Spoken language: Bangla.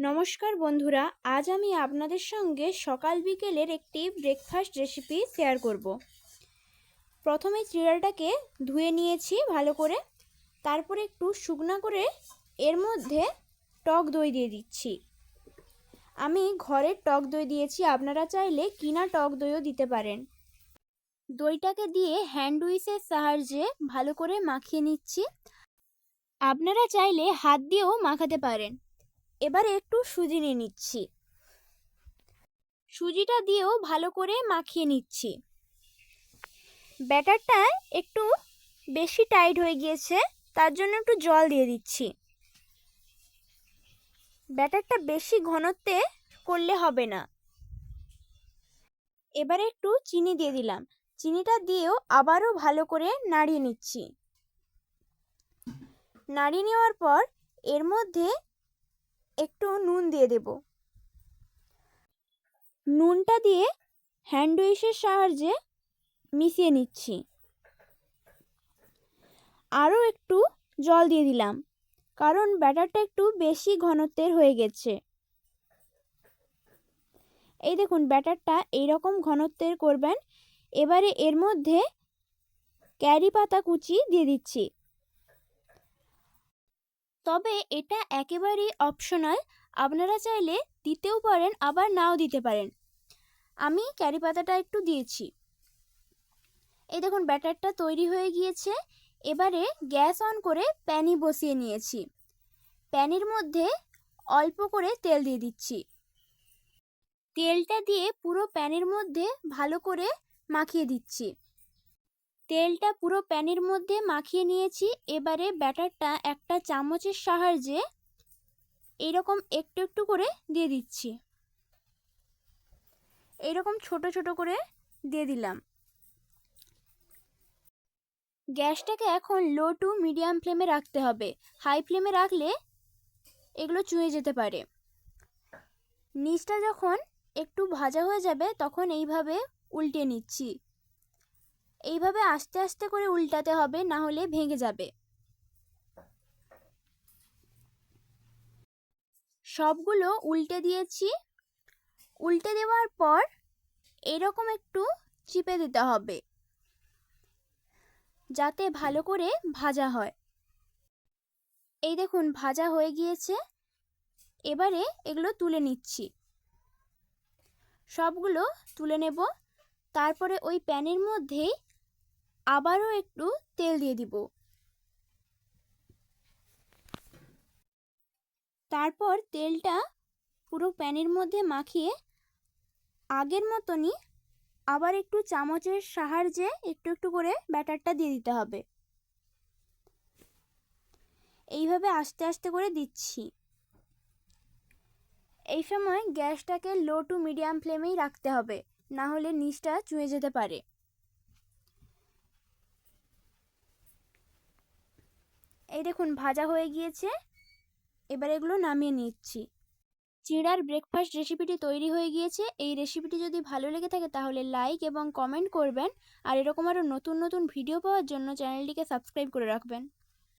নমস্কার বন্ধুরা, আজ আমি আপনাদের সঙ্গে সকাল বিকেলের একটি ব্রেকফাস্ট রেসিপি শেয়ার করব। প্রথমে চিড়াটাকে ধুয়ে নিয়েছি ভালো করে, তারপরে একটু শুকনো করে এর মধ্যে টক দই দিয়ে দিচ্ছি। আমি ঘরের টক দই দিয়েছি, আপনারা চাইলে কিনা টক দইও দিতে পারেন। দইটাকে দিয়ে হ্যান্ড উইচের সাহায্যে ভালো করে মাখিয়ে নিচ্ছি। আপনারা চাইলে হাত দিয়েও মাখাতে পারেন। এবারে একটু সুজি নিয়ে নিচ্ছি, সুজিটা দিয়েও ভালো করে মাখিয়ে নিচ্ছি। ব্যাটারটা একটু বেশি টাইট হয়ে গিয়েছে, তার জন্য একটু জল দিয়ে দিচ্ছি। ব্যাটারটা বেশি ঘনত্বে করলে হবে না। এবারে একটু চিনি দিয়ে দিলাম, চিনিটা দিয়েও আবারও ভালো করে নাড়িয়ে নিচ্ছি। নাড়িয়ে নেওয়ার পর এর মধ্যে একটু নুন দিয়ে দেব। নুনটা দিয়ে হ্যান্ড উইচের সাহায্যে মিশিয়ে নিচ্ছি। আরও একটু জল দিয়ে দিলাম, কারণ ব্যাটারটা একটু বেশি ঘনত্বের হয়ে গেছে। এই দেখুন, ব্যাটারটা এইরকম ঘনত্বের করবেন। এবারে এর মধ্যে ক্যারি পাতা কুচি দিয়ে দিচ্ছি, তবে এটা একেবারেই অপশনাল, আপনারা চাইলে দিতেও পারেন আবার নাও দিতে পারেন। আমি ক্যারি পাতাটা একটু দিয়েছি। এই দেখুন, ব্যাটারটা তৈরি হয়ে গিয়েছে। এবারে গ্যাস অন করে প্যানি বসিয়ে নিয়েছি। প্যানের মধ্যে অল্প করে তেল দিয়ে দিচ্ছি। তেলটা দিয়ে পুরো প্যানের মধ্যে ভালো করে মাখিয়ে দিচ্ছি। তেলটা পুরো প্যানের মধ্যে মাখিয়ে নিয়েছি। এবারে ব্যাটারটা একটা চামচের সাহায্যে এইরকম একটু একটু করে দিয়ে দিচ্ছি। এইরকম ছোট ছোট করে দিয়ে দিলাম। গ্যাসটাকে এখন লো টু মিডিয়াম ফ্লেমে রাখতে হবে। হাই ফ্লেমে রাখলে এগুলো চুঁয়ে যেতে পারে। নিচটা যখন একটু ভাজা হয়ে যাবে তখন এইভাবে উল্টে নিচ্ছি। এইভাবে আস্তে আস্তে করে উল্টাতে হবে, না হলে ভেঙে যাবে। সবগুলো উল্টে দিয়েছি। উল্টে দেওয়ার পর এরকম একটু চিপে দিতে হবে, যাতে ভালো করে ভাজা হয়। এই দেখুন, ভাজা হয়ে গিয়েছে। এবারে এগুলো তুলে নিচ্ছি। সবগুলো তুলে নেব। তারপরে ওই প্যানের মধ্যেই আবারও একটু তেল দিয়ে দিব। তারপর তেলটা পুরো প্যানের মধ্যে মাখিয়ে আগের মতনই আবার একটু চামচের সাহায্যে একটু একটু করে ব্যাটারটা দিয়ে দিতে হবে। এইভাবে আস্তে আস্তে করে দিচ্ছি। এই সময় গ্যাসটাকে লো টু মিডিয়াম ফ্লেমেই রাখতে হবে, না হলে নিচটা চুঁয়ে যেতে পারে। এই দেখুন, ভাজা হয়ে গিয়েছে। এবার এগুলো নামিয়ে নিচ্ছি। চিড়ার ব্রেকফাস্ট রেসিপিটি তৈরি হয়ে গিয়েছে। এই রেসিপিটি যদি ভালো লেগে থাকে তাহলে লাইক এবং কমেন্ট করবেন, আর এরকম আরও নতুন নতুন ভিডিও পাওয়ার জন্য চ্যানেলটিকে সাবস্ক্রাইব করে রাখবেন।